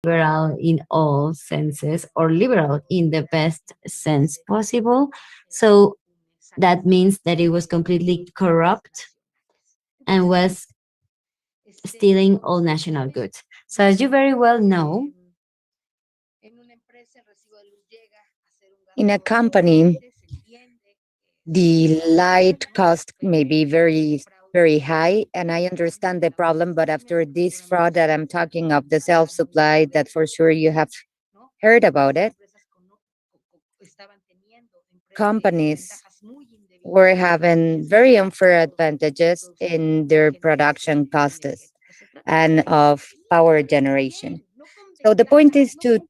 liberal in all senses, or liberal in the best sense possible. So that means that it was completely corrupt and was stealing all national goods. So as you very well know, In a company, the light cost may be very high, and I understand the problem. But after this fraud that I'm talking of, the self supply, that for sure you have heard about it, companies were having very unfair advantages in their production costs and of power generation. So the point is to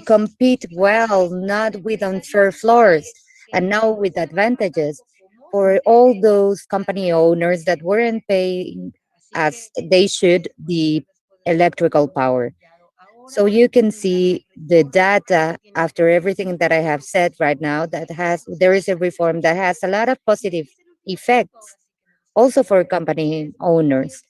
compete well, not with unfair floors, and now with advantages for all those company owners that weren't paying as they should the electrical power. So you can see the data after everything that I have said right now, that has there is a reform that has a lot of positive effects also for company owners.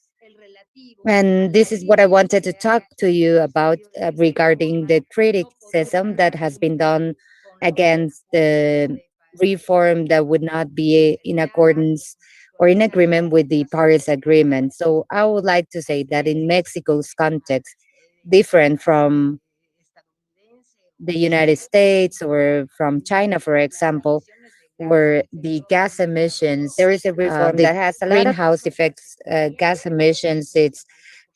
And this is what I wanted to talk to you about regarding the criticism that has been done against the reform that would not be in accordance or in agreement with the Paris Agreement. So I would like to say that in Mexico's context, different from the United States or from China, for example, where the gas emissions, there is a reform the that has a lot of greenhouse effects gas emissions, it's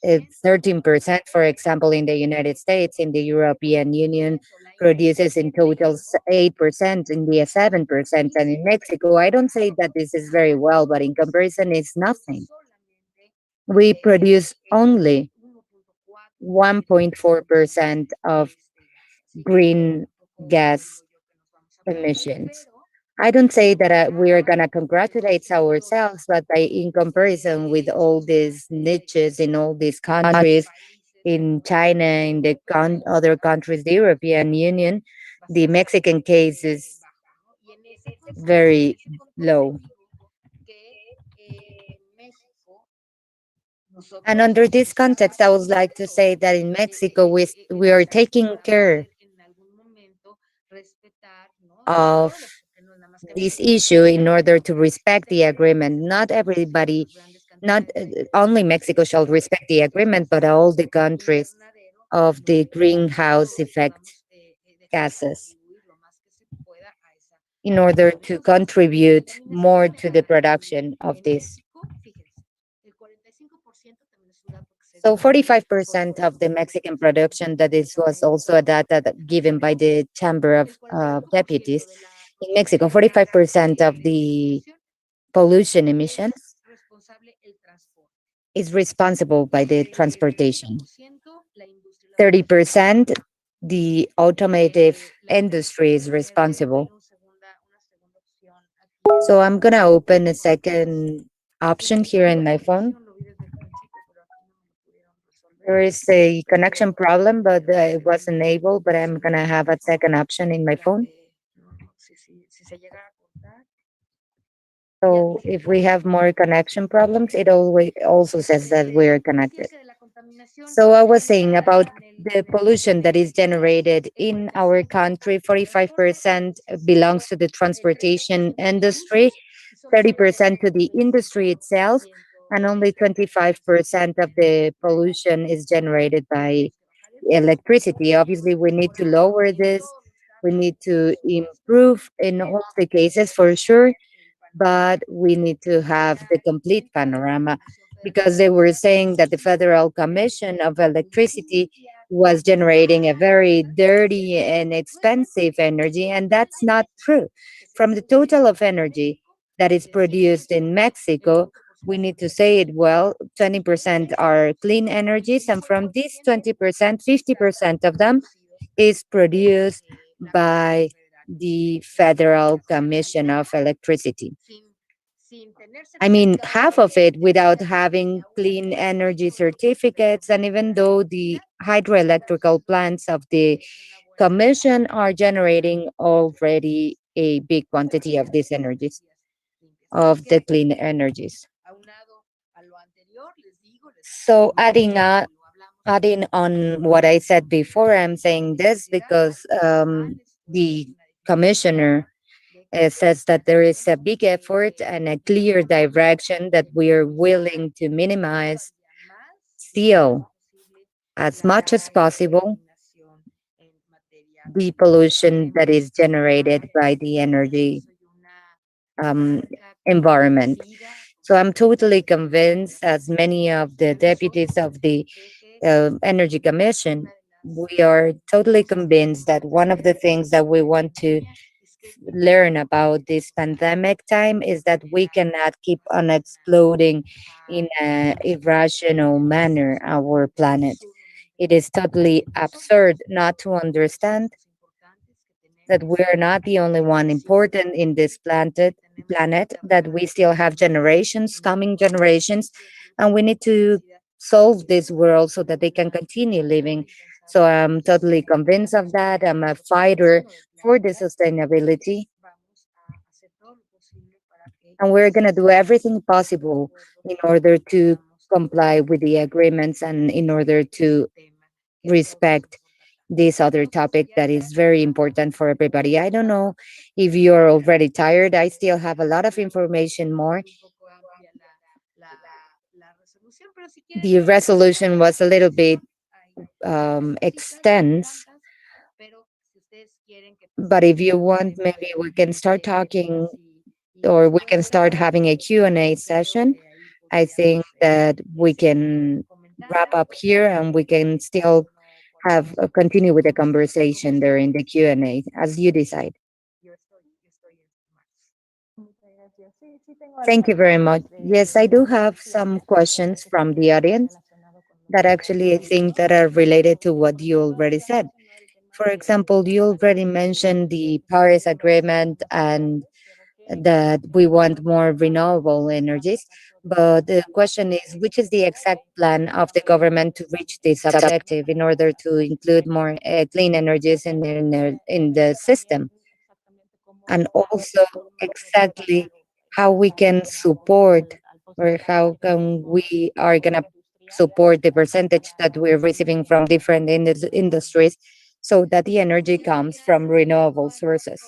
13%, for example, in the United States. In the European Union, produces in total 8%, India 7%, and in Mexico, I don't say that this is very well, but in comparison, it's nothing. We produce only 1.4% of green gas emissions. I don't say that we are going to congratulate ourselves, but in comparison with all these niches in all these countries, in China, in the other countries, the European Union, the Mexican case is very low. And under this context, I would like to say that in Mexico, we are taking care of this issue in order to respect the agreement. Not everybody, not only Mexico shall respect the agreement, but all the countries of the greenhouse effect gases in order to contribute more to the production of this. So 45% of the Mexican production, that this was also a data given by the Chamber of Deputies in Mexico, 45% of the pollution emissions is responsible by the transportation. 30% the automotive industry is responsible. So I'm gonna open a second option here in my phone. There is a connection problem, but it was enabled, but I'm gonna have a second option in my phone. So if we have more connection problems, it always also says that we're connected. So I was saying about the pollution that is generated in our country, 45% belongs to the transportation industry, 30% to the industry itself, and only 25% of the pollution is generated by electricity. Obviously, we need to lower this. We need to improve in all the cases for sure, but we need to have the complete panorama because they were saying that the Federal Commission of Electricity was generating a very dirty and expensive energy, and that's not true. From the total of energy that is produced in Mexico, we need to say it well, 20% are clean energies, and from these 20%, 50% of them is produced by the Federal Commission of Electricity. I mean, half of it without having clean energy certificates. And even though the hydroelectrical plants of the commission are generating already a big quantity of these energies, of the clean energies. So adding Adding on what I said before, I'm saying this because the commissioner says that there is a big effort and a clear direction that we are willing to minimize still as much as possible the pollution that is generated by the energy um, environment. So I'm totally convinced, as many of the deputies of the Energy Commission, we are totally convinced that one of the things that we want to learn about this pandemic time is that we cannot keep on exploding in a irrational manner our planet. It is totally absurd not to understand that we are not the only one important in this planet, that we still have generations, coming generations, and we need to solve this world so that they can continue living. So I'm totally convinced of that. I'm a fighter for the sustainability, and we're going to do everything possible in order to comply with the agreements and in order to respect this other topic that is very important for everybody. I don't know if you're already tired. I still have a lot of information more. The resolution was a little bit extensive, but if you want, maybe we can start talking or we can start having a Q&A session. I think that we can wrap up here and we can still have continue with the conversation during the Q&A as you decide. Thank you very much. Yes, I do have some questions from the audience that actually I think that are related to what you already said. For example, you already mentioned the Paris Agreement and that we want more renewable energies. But the question is, which is the exact plan of the government to reach this objective in order to include more clean energies in the system? And also, exactly how we can support or how can we are going to support the percentage that we're receiving from different industries so that the energy comes from renewable sources.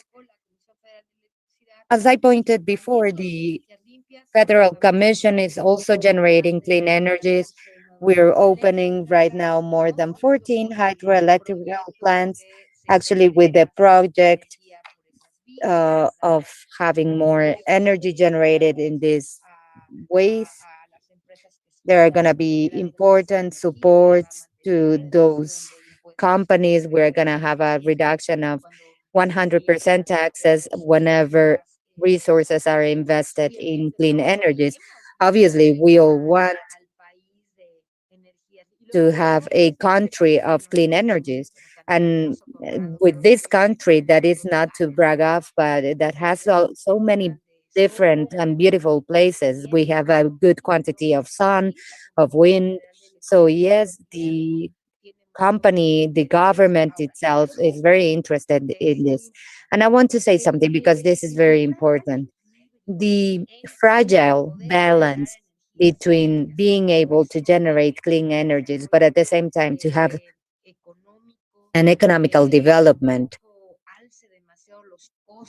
As I pointed before, the Federal Commission is also generating clean energies. We're opening right now more than 14 hydroelectric plants, actually, with the project of having more energy generated in these ways. There are going to be important supports to those companies. We're going to have a reduction of 100% taxes whenever resources are invested in clean energies. Obviously, we all want to have a country of clean energies. And with this country that is not to brag of, but that has so many different and beautiful places. We have a good quantity of sun, of wind. So, yes, the company, the government itself is very interested in this. And I want to say something because this is very important. The fragile balance between being able to generate clean energies, but at the same time to have an economical development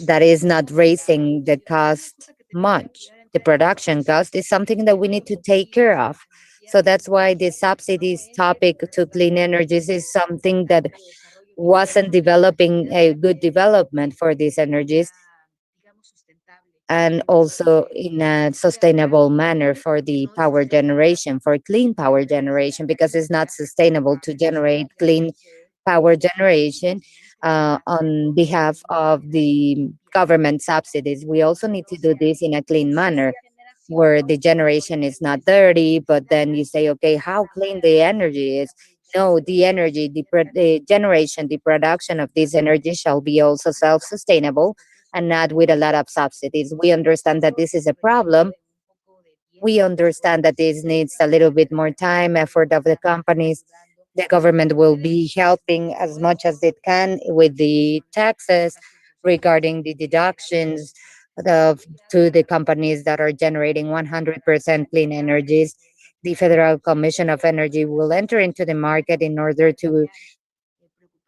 that is not raising the cost much. The production cost is something that we need to take care of. So that's why the subsidies topic to clean energies is something that wasn't developing a good development for these energies and also in a sustainable manner for the power generation, for clean power generation, because it's not sustainable to generate clean power generation on behalf of the government subsidies. We also need to do this in a clean manner where the generation is not dirty, but then you say, okay, how clean the energy is. No, the energy, the generation, the production of this energy shall be also self sustainable and not with a lot of subsidies. We understand that this is a problem. We understand that this needs a little bit more time, effort of the companies. The government will be helping as much as it can with the taxes regarding the deductions of, to the companies that are generating 100% clean energies. the Federal Commission of Energy will enter into the market in order to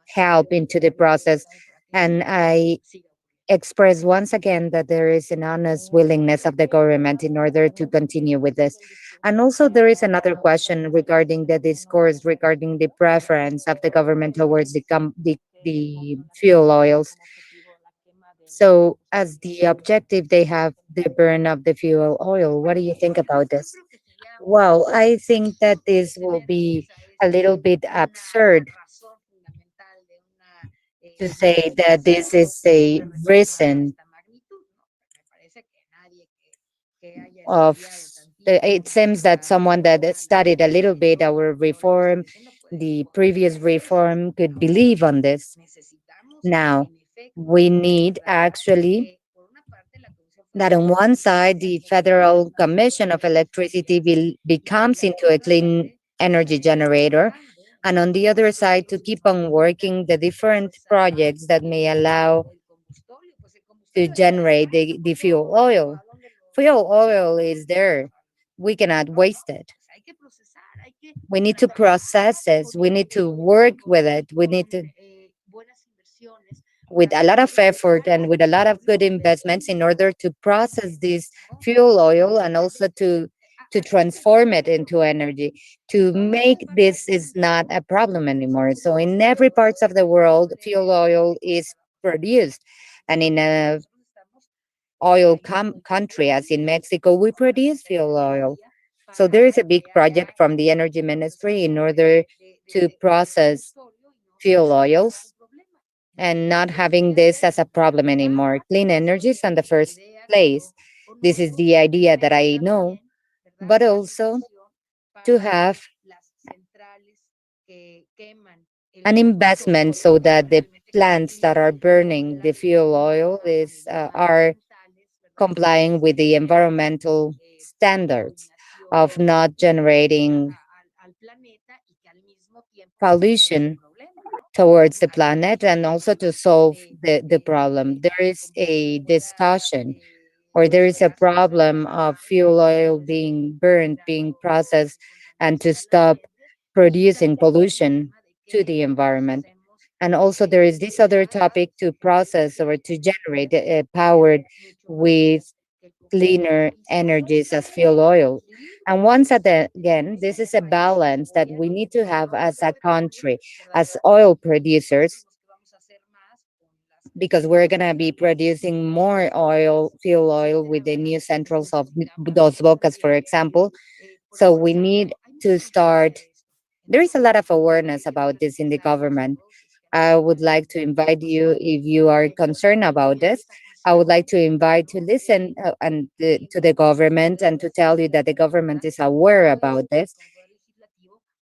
help into the process. And I express once again that there is an honest willingness of the government in order to continue with this. And also, there is another question regarding the discourse regarding the preference of the government towards the fuel oils. So, as the objective, they have the burn of the fuel oil. What do you think about this? Well, I think that this will be a little bit absurd to say that this is a reason of it seems that someone that studied a little bit our reform, the previous reform, could believe on this. Now, we need actually that on one side, the Federal Commission of Electricity becomes into a clean energy generator, and on the other side, to keep on working the different projects that may allow to generate the fuel oil. Fuel oil is there. We cannot waste it. We need to process it. We need to work with it. We need to, with a lot of effort and with a lot of good investments in order to process this fuel oil and also to transform it into energy, to make this is not a problem anymore. So in every parts of the world, fuel oil is produced. And in a country, as in Mexico, we produce fuel oil. So there is a big project from the energy ministry in order to process fuel oils and not having this as a problem anymore. Clean energy is on the first place. This is the idea that I know, but also to have an investment so that the plants that are burning the fuel oil are complying with the environmental standards of not generating pollution towards the planet and also to solve the problem. There is a discussion or there is a problem of fuel oil being burned, being processed, and to stop producing pollution to the environment. And also, there is this other topic to process or to generate powered with cleaner energies as fuel oil. And once again, this is a balance that we need to have as a country, as oil producers, because we're going to be producing more oil, fuel oil, with the new centrals of Dos Bocas, for example. So we need to start. There is a lot of awareness about this in the government. I would like to invite you, if you are concerned about this, I would like to invite to listen to the government and to tell you that the government is aware about this,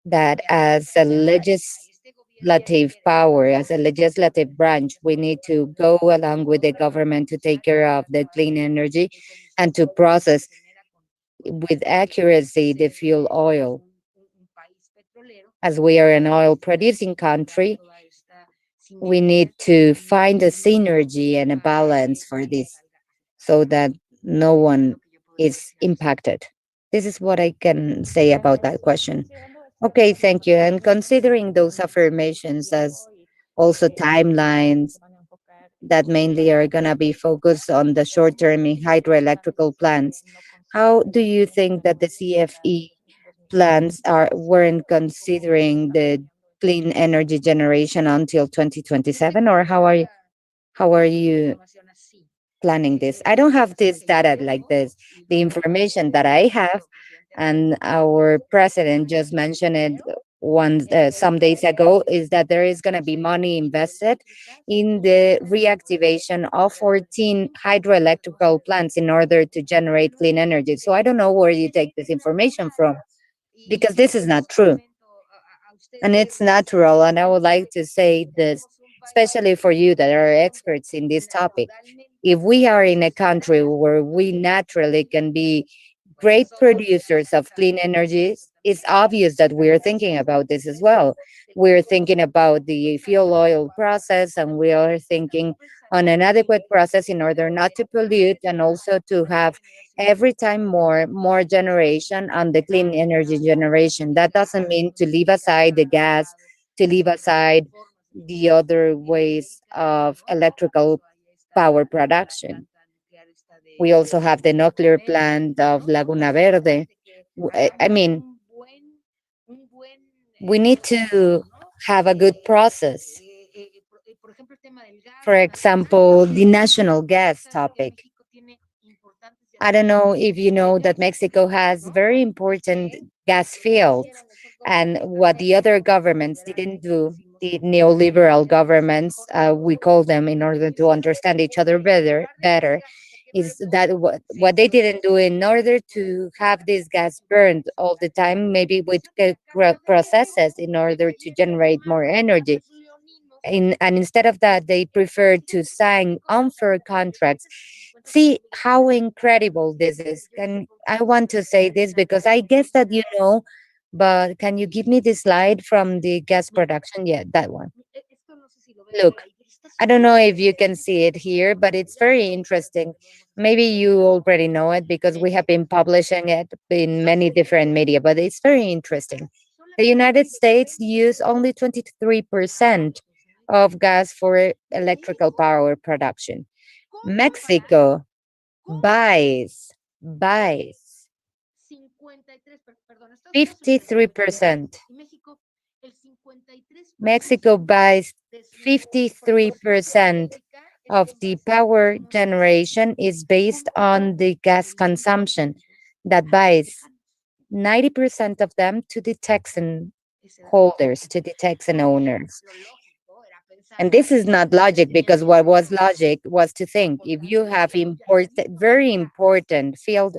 that as a legislative power, as a legislative branch, we need to go along with the government to take care of the clean energy and to process with accuracy the fuel oil. As we are an oil producing country, we need to find a synergy and a balance for this so that no one is impacted. This is what I can say about that question. Okay, thank you. And considering those affirmations as also timelines that mainly are going to be focused on the short term in hydroelectrical plants, how do you think that the CFE plans weren't considering the clean energy generation until 2027, or how are you planning this? I don't have this data like this. The information that I have, and our president just mentioned it some days ago, is that there is going to be money invested in the reactivation of 14 hydroelectrical plants in order to generate clean energy. So I don't know where you take this information from, because this is not true and it's natural. And I would like to say this, especially for you that are experts in this topic. If we are in a country where we naturally can be great producers of clean energies, it's obvious that we are thinking about this as well. We're thinking about the fuel oil process, and we are thinking on an adequate process in order not to pollute and also to have every time more generation on the clean energy generation. That doesn't mean to leave aside the gas, to leave aside the other ways of electrical power production. We also have the nuclear plant of Laguna Verde. I mean, we need to have a good process. For example, the national gas topic. I don't know if you know that Mexico has very important gas fields, and what the other governments didn't do, the neoliberal governments, we call them in order to understand each other better, is that what they didn't do in order to have this gas burned all the time, maybe with processes in order to generate more energy. And instead of that, they preferred to sign unfair contracts. See how incredible this is. And I want to say this because I guess that you know, but can you give me the slide from the gas production? Yeah, that one. Look, I don't know if you can see it here, but it's very interesting. Maybe you already know it because we have been publishing it in many different media, but it's very interesting. The United States use only 23% of gas for electrical power production. Mexico buys 53%. Mexico buys 53% of the power generation is based on the gas consumption that buys 90% of them to the Texan holders, to the Texan owners. And this is not logic because what was logic was to think if you have important, very important fields,